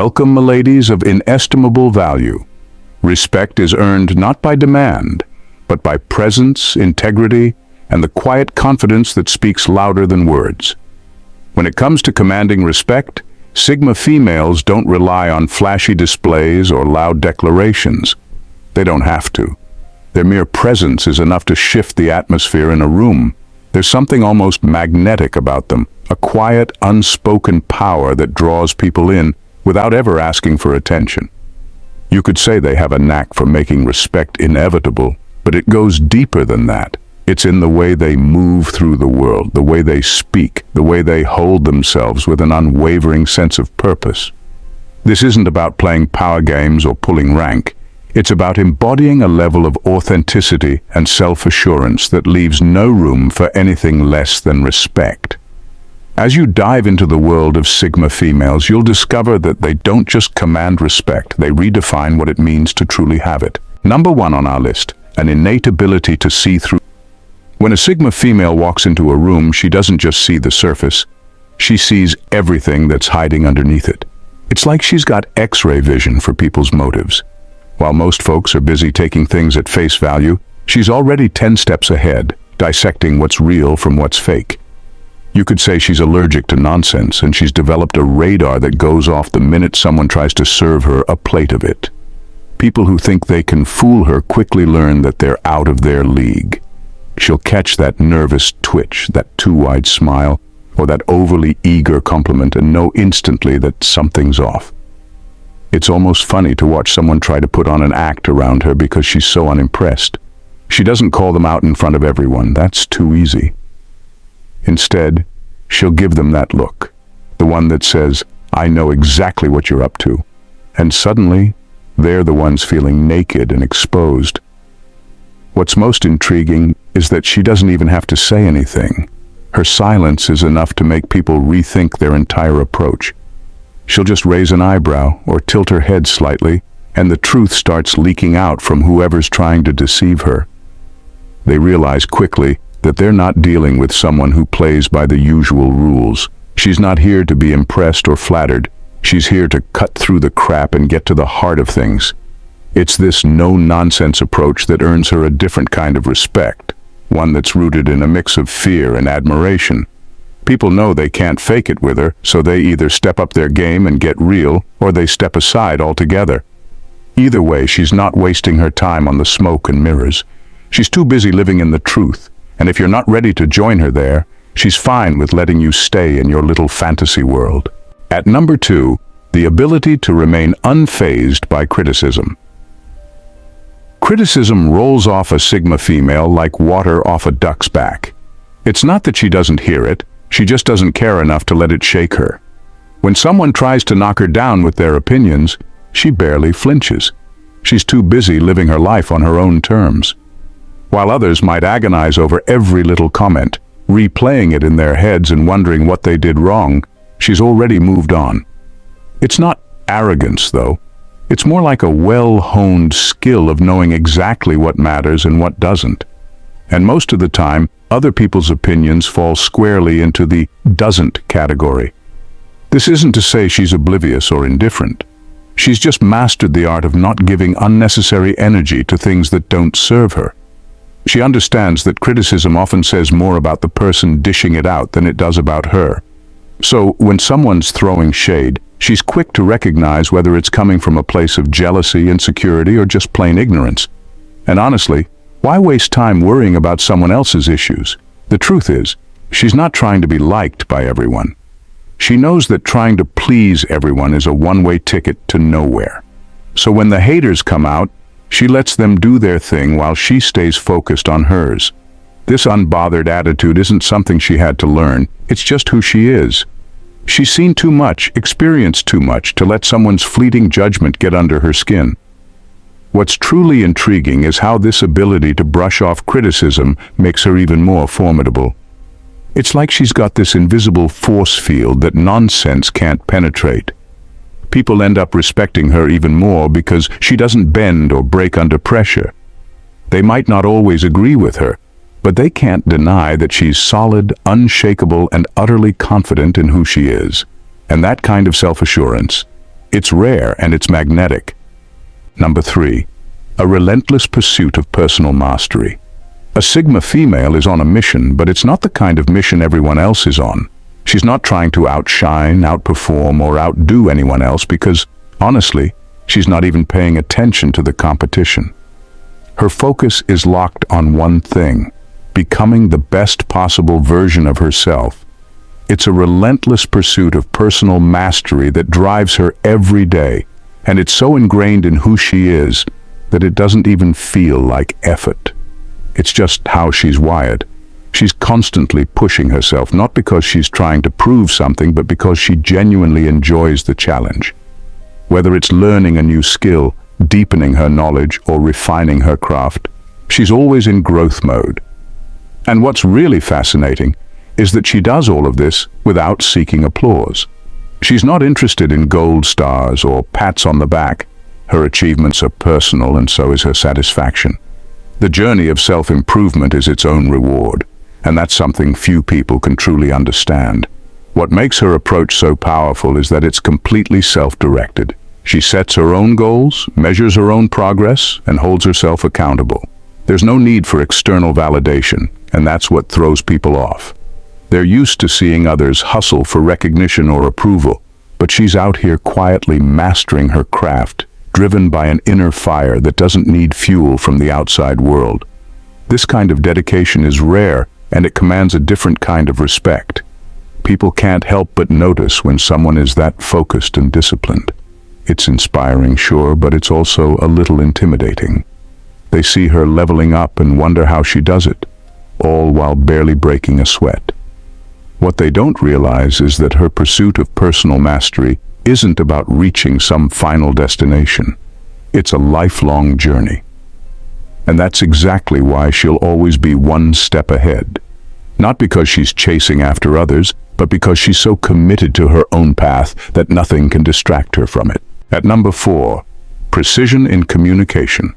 Welcome, miladies of inestimable value. Respect is earned not by demand, but by presence, integrity, and the quiet confidence that speaks louder than words. When it comes to commanding respect, Sigma females don't rely on flashy displays or loud declarations. They don't have to. Their mere presence is enough to shift the atmosphere in a room. There's something almost magnetic about them, a quiet, unspoken power that draws people in without ever asking for attention. You could say they have a knack for making respect inevitable, but it goes deeper than that. It's in the way they move through the world, the way they speak, the way they hold themselves with an unwavering sense of purpose. This isn't about playing power games or pulling rank. It's about embodying a level of authenticity and self-assurance that leaves no room for anything less than respect. As you dive into the world of Sigma females, you'll discover that they don't just command respect, they redefine what it means to truly have it. Number 1 on our list, an innate ability to see through. When a Sigma female walks into a room, she doesn't just see the surface, she sees everything that's hiding underneath it. It's like she's got X-ray vision for people's motives. While most folks are busy taking things at face value, she's already 10 steps ahead, dissecting what's real from what's fake. You could say she's allergic to nonsense, and she's developed a radar that goes off the minute someone tries to serve her a plate of it. People who think they can fool her quickly learn that they're out of their league. She'll catch that nervous twitch, that too-wide smile, or that overly eager compliment and know instantly that something's off. It's almost funny to watch someone try to put on an act around her because she's so unimpressed. She doesn't call them out in front of everyone. That's too easy. Instead, she'll give them that look, the one that says, "I know exactly what you're up to." And suddenly, they're the ones feeling naked and exposed. What's most intriguing is that she doesn't even have to say anything. Her silence is enough to make people rethink their entire approach. She'll just raise an eyebrow or tilt her head slightly, and the truth starts leaking out from whoever's trying to deceive her. They realize quickly that they're not dealing with someone who plays by the usual rules. She's not here to be impressed or flattered. She's here to cut through the crap and get to the heart of things. It's this no-nonsense approach that earns her a different kind of respect, one that's rooted in a mix of fear and admiration. People know they can't fake it with her, so they either step up their game and get real, or they step aside altogether. Either way, she's not wasting her time on the smoke and mirrors. She's too busy living in the truth, and if you're not ready to join her there, she's fine with letting you stay in your little fantasy world. At number 2, the ability to remain unfazed by criticism. Criticism rolls off a Sigma female like water off a duck's back. It's not that she doesn't hear it, she just doesn't care enough to let it shake her. When someone tries to knock her down with their opinions, she barely flinches. She's too busy living her life on her own terms. While others might agonize over every little comment, replaying it in their heads and wondering what they did wrong, she's already moved on. It's not arrogance, though. It's more like a well-honed skill of knowing exactly what matters and what doesn't. And most of the time, other people's opinions fall squarely into the doesn't category. This isn't to say she's oblivious or indifferent. She's just mastered the art of not giving unnecessary energy to things that don't serve her. She understands that criticism often says more about the person dishing it out than it does about her. So, when someone's throwing shade, she's quick to recognize whether it's coming from a place of jealousy, insecurity, or just plain ignorance. And honestly, why waste time worrying about someone else's issues? The truth is, she's not trying to be liked by everyone. She knows that trying to please everyone is a one-way ticket to nowhere. So when the haters come out, she lets them do their thing while she stays focused on hers. This unbothered attitude isn't something she had to learn, it's just who she is. She's seen too much, experienced too much to let someone's fleeting judgment get under her skin. What's truly intriguing is how this ability to brush off criticism makes her even more formidable. It's like she's got this invisible force field that nonsense can't penetrate. People end up respecting her even more because she doesn't bend or break under pressure. They might not always agree with her, but they can't deny that she's solid, unshakable, and utterly confident in who she is. And that kind of self-assurance, It's rare and it's magnetic. Number 3. A relentless pursuit of personal mastery. A Sigma female is on a mission, but it's not the kind of mission everyone else is on. She's not trying to outshine, outperform, or outdo anyone else because, honestly, she's not even paying attention to the competition. Her focus is locked on one thing: becoming the best possible version of herself. It's a relentless pursuit of personal mastery that drives her every day, and it's so ingrained in who she is that it doesn't even feel like effort. It's just how she's wired. She's constantly pushing herself, not because she's trying to prove something, but because she genuinely enjoys the challenge. Whether it's learning a new skill, deepening her knowledge, or refining her craft, she's always in growth mode. And what's really fascinating is that she does all of this without seeking applause. She's not interested in gold stars or pats on the back. Her achievements are personal, and so is her satisfaction. The journey of self-improvement is its own reward, and that's something few people can truly understand. What makes her approach so powerful is that it's completely self-directed. She sets her own goals, measures her own progress, and holds herself accountable. There's no need for external validation, and that's what throws people off. They're used to seeing others hustle for recognition or approval, but she's out here quietly mastering her craft, driven by an inner fire that doesn't need fuel from the outside world. This kind of dedication is rare, and it commands a different kind of respect. People can't help but notice when someone is that focused and disciplined. It's inspiring, sure, but it's also a little intimidating. They see her leveling up and wonder how she does it, all while barely breaking a sweat. What they don't realize is that her pursuit of personal mastery isn't about reaching some final destination. It's a lifelong journey. And that's exactly why she'll always be one step ahead. Not because she's chasing after others, but because she's so committed to her own path that nothing can distract her from it. At number 4, precision in communication.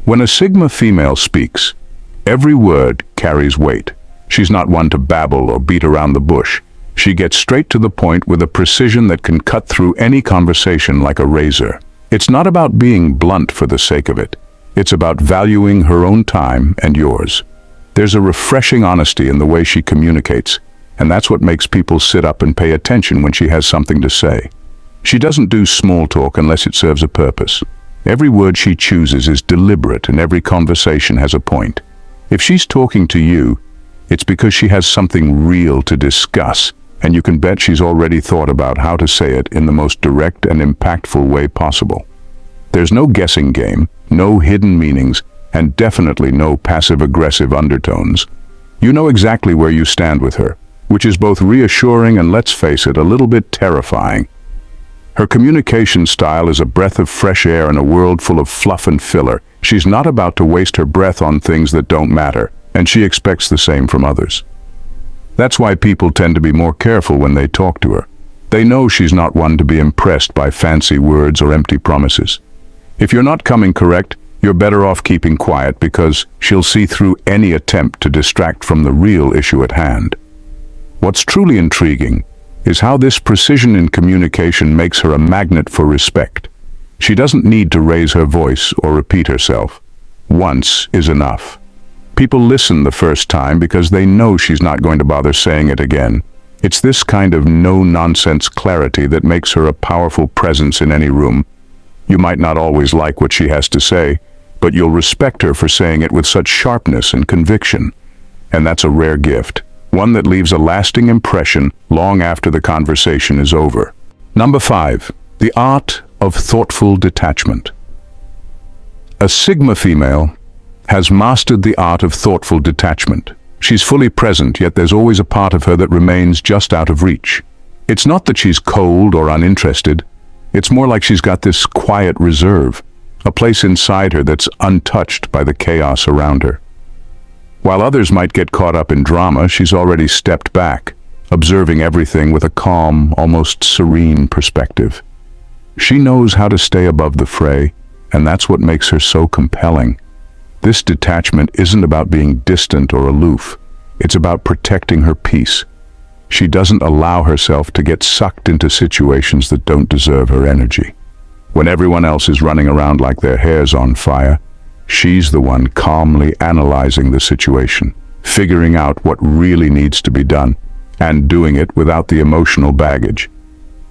When a Sigma female speaks, every word carries weight. She's not one to babble or beat around the bush. She gets straight to the point with a precision that can cut through any conversation like a razor. It's not about being blunt for the sake of it. It's about valuing her own time and yours. There's a refreshing honesty in the way she communicates, and that's what makes people sit up and pay attention when she has something to say. She doesn't do small talk unless it serves a purpose. Every word she chooses is deliberate, and every conversation has a point. If she's talking to you, it's because she has something real to discuss, and you can bet she's already thought about how to say it in the most direct and impactful way possible. There's no guessing game, no hidden meanings, and definitely no passive-aggressive undertones. You know exactly where you stand with her, which is both reassuring and, let's face it, a little bit terrifying. Her communication style is a breath of fresh air in a world full of fluff and filler. She's not about to waste her breath on things that don't matter, and she expects the same from others. That's why people tend to be more careful when they talk to her. They know she's not one to be impressed by fancy words or empty promises. If you're not coming correct, you're better off keeping quiet, because she'll see through any attempt to distract from the real issue at hand. What's truly intriguing is how this precision in communication makes her a magnet for respect. She doesn't need to raise her voice or repeat herself. Once is enough. People listen the first time because they know she's not going to bother saying it again. It's this kind of no-nonsense clarity that makes her a powerful presence in any room. You might not always like what she has to say, but you'll respect her for saying it with such sharpness and conviction. And that's a rare gift, one that leaves a lasting impression long after the conversation is over. Number 5, the art of thoughtful detachment. A Sigma female has mastered the art of thoughtful detachment. She's fully present, yet there's always a part of her that remains just out of reach. It's not that she's cold or uninterested. It's more like she's got this quiet reserve, a place inside her that's untouched by the chaos around her. While others might get caught up in drama, she's already stepped back, observing everything with a calm, almost serene perspective. She knows how to stay above the fray, and that's what makes her so compelling. This detachment isn't about being distant or aloof. It's about protecting her peace. She doesn't allow herself to get sucked into situations that don't deserve her energy. When everyone else is running around like their hair's on fire, she's the one calmly analyzing the situation, figuring out what really needs to be done, and doing it without the emotional baggage.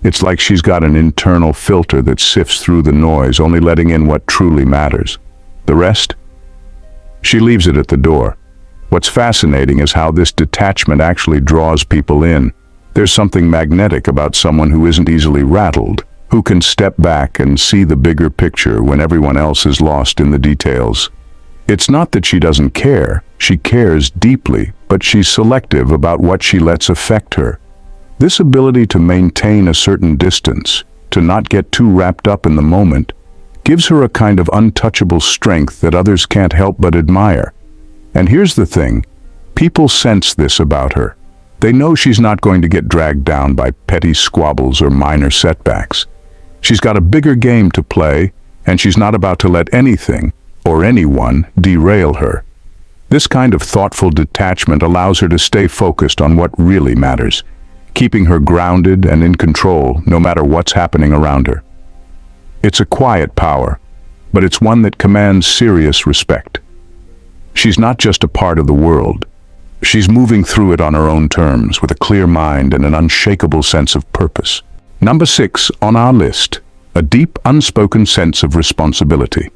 It's like she's got an internal filter that sifts through the noise, only letting in what truly matters. The rest? She leaves it at the door. What's fascinating is how this detachment actually draws people in. There's something magnetic about someone who isn't easily rattled, who can step back and see the bigger picture when everyone else is lost in the details. It's not that she doesn't care. She cares deeply, but she's selective about what she lets affect her. This ability to maintain a certain distance, to not get too wrapped up in the moment, gives her a kind of untouchable strength that others can't help but admire. And here's the thing, people sense this about her. They know she's not going to get dragged down by petty squabbles or minor setbacks. She's got a bigger game to play, and she's not about to let anything or anyone derail her. This kind of thoughtful detachment allows her to stay focused on what really matters, keeping her grounded and in control no matter what's happening around her. It's a quiet power, but it's one that commands serious respect. She's not just a part of the world. She's moving through it on her own terms, with a clear mind and an unshakable sense of purpose. Number 6 on our list, a deep, unspoken sense of responsibility.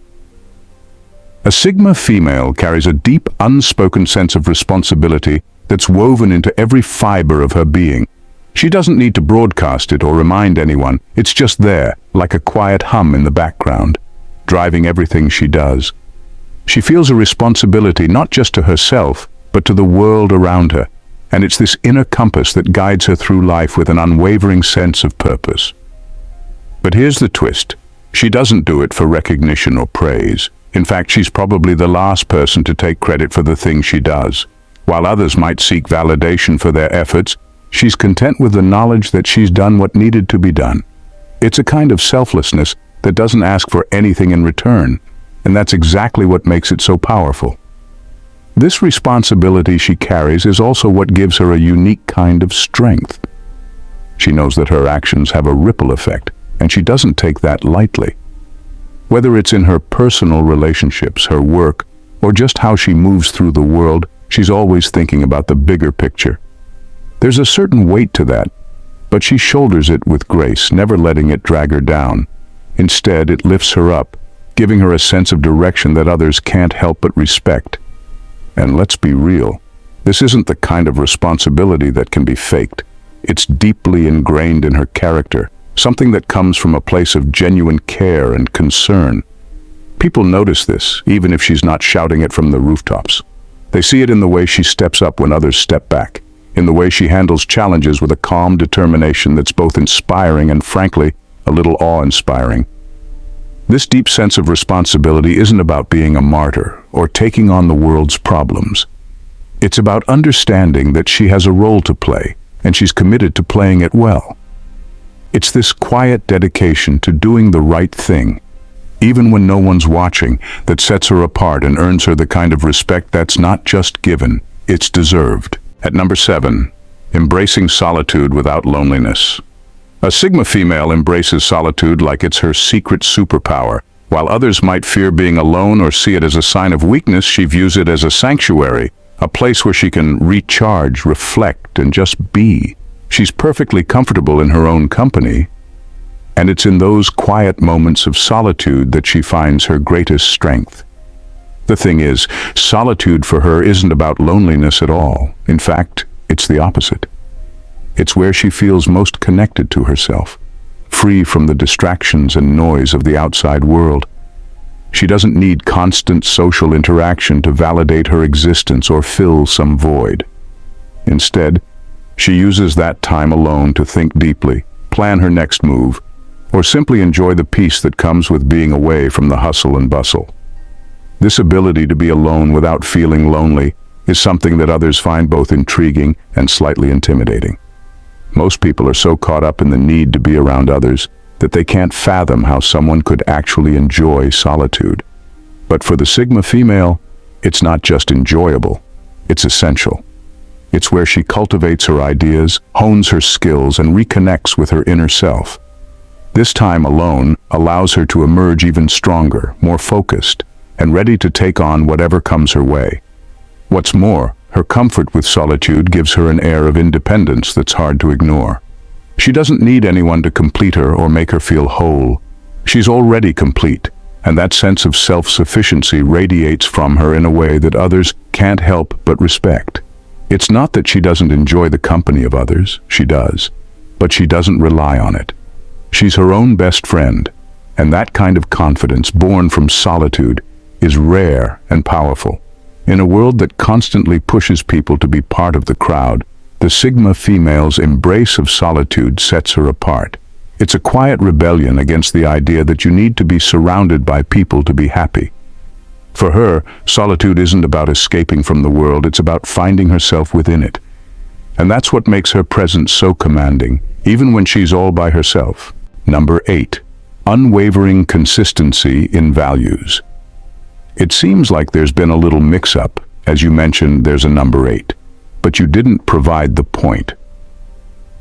A Sigma female carries a deep, unspoken sense of responsibility that's woven into every fiber of her being. She doesn't need to broadcast it or remind anyone. It's just there, like a quiet hum in the background, driving everything she does. She feels a responsibility not just to herself, but to the world around her, and it's this inner compass that guides her through life with an unwavering sense of purpose. But here's the twist. She doesn't do it for recognition or praise. In fact, she's probably the last person to take credit for the things she does. While others might seek validation for their efforts, she's content with the knowledge that she's done what needed to be done. It's a kind of selflessness that doesn't ask for anything in return, and that's exactly what makes it so powerful. This responsibility she carries is also what gives her a unique kind of strength. She knows that her actions have a ripple effect, and she doesn't take that lightly. Whether it's in her personal relationships, her work, or just how she moves through the world, she's always thinking about the bigger picture. There's a certain weight to that, but she shoulders it with grace, never letting it drag her down. Instead, it lifts her up, giving her a sense of direction that others can't help but respect. And let's be real, this isn't the kind of responsibility that can be faked. It's deeply ingrained in her character, something that comes from a place of genuine care and concern. People notice this, even if she's not shouting it from the rooftops. They see it in the way she steps up when others step back, in the way she handles challenges with a calm determination that's both inspiring and, frankly, a little awe-inspiring. This deep sense of responsibility isn't about being a martyr or taking on the world's problems. It's about understanding that she has a role to play, and she's committed to playing it well. It's this quiet dedication to doing the right thing, even when no one's watching, that sets her apart and earns her the kind of respect that's not just given, it's deserved. At number 7, embracing solitude without loneliness. A Sigma female embraces solitude like it's her secret superpower. While others might fear being alone or see it as a sign of weakness, she views it as a sanctuary, a place where she can recharge, reflect, and just be. She's perfectly comfortable in her own company, and it's in those quiet moments of solitude that she finds her greatest strength. The thing is, solitude for her isn't about loneliness at all. In fact, it's the opposite. It's where she feels most connected to herself, free from the distractions and noise of the outside world. She doesn't need constant social interaction to validate her existence or fill some void. Instead, she uses that time alone to think deeply, plan her next move, or simply enjoy the peace that comes with being away from the hustle and bustle. This ability to be alone without feeling lonely is something that others find both intriguing and slightly intimidating. Most people are so caught up in the need to be around others that they can't fathom how someone could actually enjoy solitude. But for the Sigma female, it's not just enjoyable, it's essential. It's where she cultivates her ideas, hones her skills, and reconnects with her inner self. This time alone allows her to emerge even stronger, more focused, and ready to take on whatever comes her way. What's more, her comfort with solitude gives her an air of independence that's hard to ignore. She doesn't need anyone to complete her or make her feel whole. She's already complete, and that sense of self-sufficiency radiates from her in a way that others can't help but respect. It's not that she doesn't enjoy the company of others, she does, but she doesn't rely on it. She's her own best friend, and that kind of confidence born from solitude is rare and powerful. In a world that constantly pushes people to be part of the crowd, the Sigma female's embrace of solitude sets her apart. It's a quiet rebellion against the idea that you need to be surrounded by people to be happy. For her, solitude isn't about escaping from the world, it's about finding herself within it. And that's what makes her presence so commanding, even when she's all by herself. Number 8. Unwavering consistency in values. It seems like there's been a little mix-up. As you mentioned, there's a number 8. But you didn't provide the point.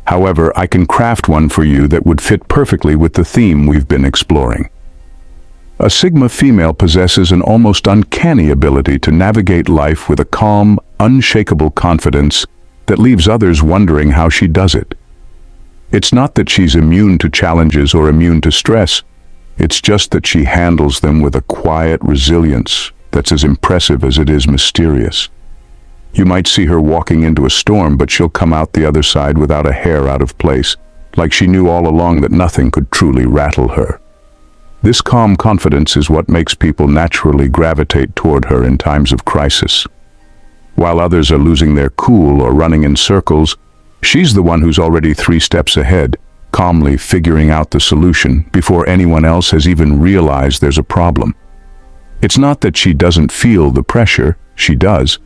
However, I can craft one for you that would fit perfectly with the theme we've been exploring. A Sigma female possesses an almost uncanny ability to navigate life with a calm, unshakable confidence that leaves others wondering how she does it. It's not that she's immune to challenges or immune to stress. It's just that she handles them with a quiet resilience that's as impressive as it is mysterious. You might see her walking into a storm, but she'll come out the other side without a hair out of place, like she knew all along that nothing could truly rattle her. This calm confidence is what makes people naturally gravitate toward her in times of crisis. While others are losing their cool or running in circles, she's the one who's already 3 steps ahead, calmly figuring out the solution before anyone else has even realized there's a problem. It's not that she doesn't feel the pressure, she does,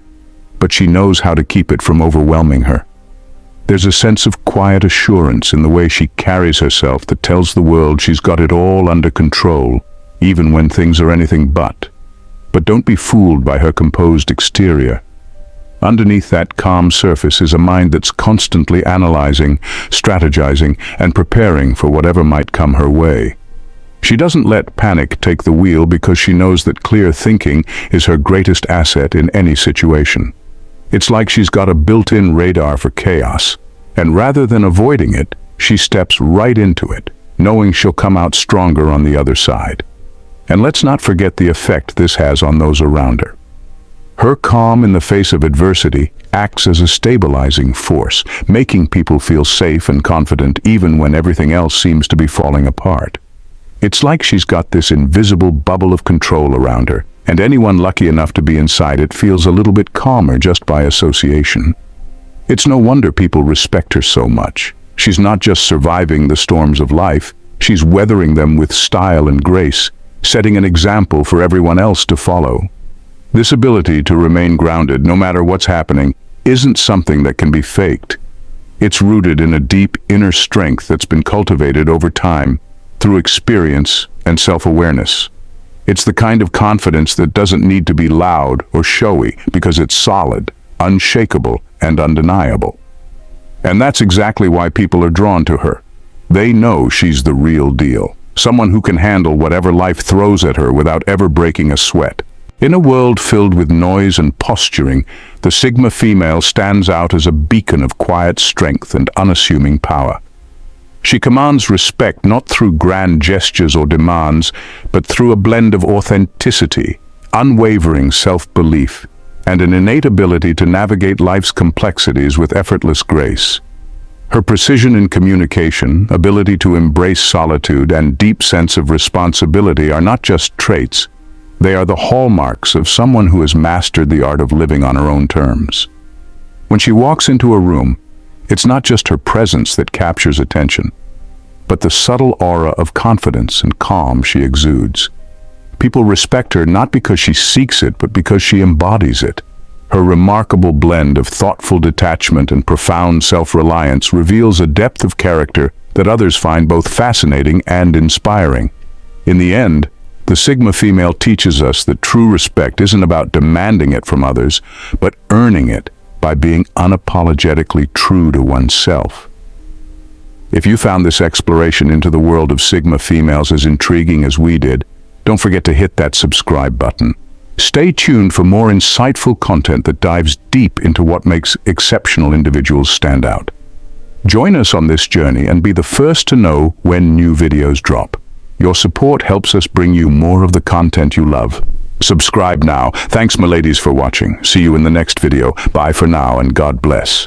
but she knows how to keep it from overwhelming her. There's a sense of quiet assurance in the way she carries herself that tells the world she's got it all under control, even when things are anything but. But don't be fooled by her composed exterior. Underneath that calm surface is a mind that's constantly analyzing, strategizing, and preparing for whatever might come her way. She doesn't let panic take the wheel because she knows that clear thinking is her greatest asset in any situation. It's like she's got a built-in radar for chaos, and rather than avoiding it, she steps right into it, knowing she'll come out stronger on the other side. And let's not forget the effect this has on those around her. Her calm in the face of adversity acts as a stabilizing force, making people feel safe and confident even when everything else seems to be falling apart. It's like she's got this invisible bubble of control around her, and anyone lucky enough to be inside it feels a little bit calmer just by association. It's no wonder people respect her so much. She's not just surviving the storms of life, she's weathering them with style and grace, setting an example for everyone else to follow. This ability to remain grounded no matter what's happening isn't something that can be faked. It's rooted in a deep inner strength that's been cultivated over time through experience and self-awareness. It's the kind of confidence that doesn't need to be loud or showy because it's solid, unshakable, and undeniable. And that's exactly why people are drawn to her. They know she's the real deal, someone who can handle whatever life throws at her without ever breaking a sweat. In a world filled with noise and posturing, the Sigma female stands out as a beacon of quiet strength and unassuming power. She commands respect not through grand gestures or demands, but through a blend of authenticity, unwavering self-belief, and an innate ability to navigate life's complexities with effortless grace. Her precision in communication, ability to embrace solitude, and deep sense of responsibility are not just traits. They are the hallmarks of someone who has mastered the art of living on her own terms. When she walks into a room, it's not just her presence that captures attention, but the subtle aura of confidence and calm she exudes. People respect her not because she seeks it, but because she embodies it. Her remarkable blend of thoughtful detachment and profound self-reliance reveals a depth of character that others find both fascinating and inspiring. In the end, the Sigma female teaches us that true respect isn't about demanding it from others, but earning it by being unapologetically true to oneself. If you found this exploration into the world of Sigma females as intriguing as we did, don't forget to hit that subscribe button. Stay tuned for more insightful content that dives deep into what makes exceptional individuals stand out. Join us on this journey and be the first to know when new videos drop. Your support helps us bring you more of the content you love. Subscribe now. Thanks, my ladies, for watching. See you in the next video. Bye for now, and God bless.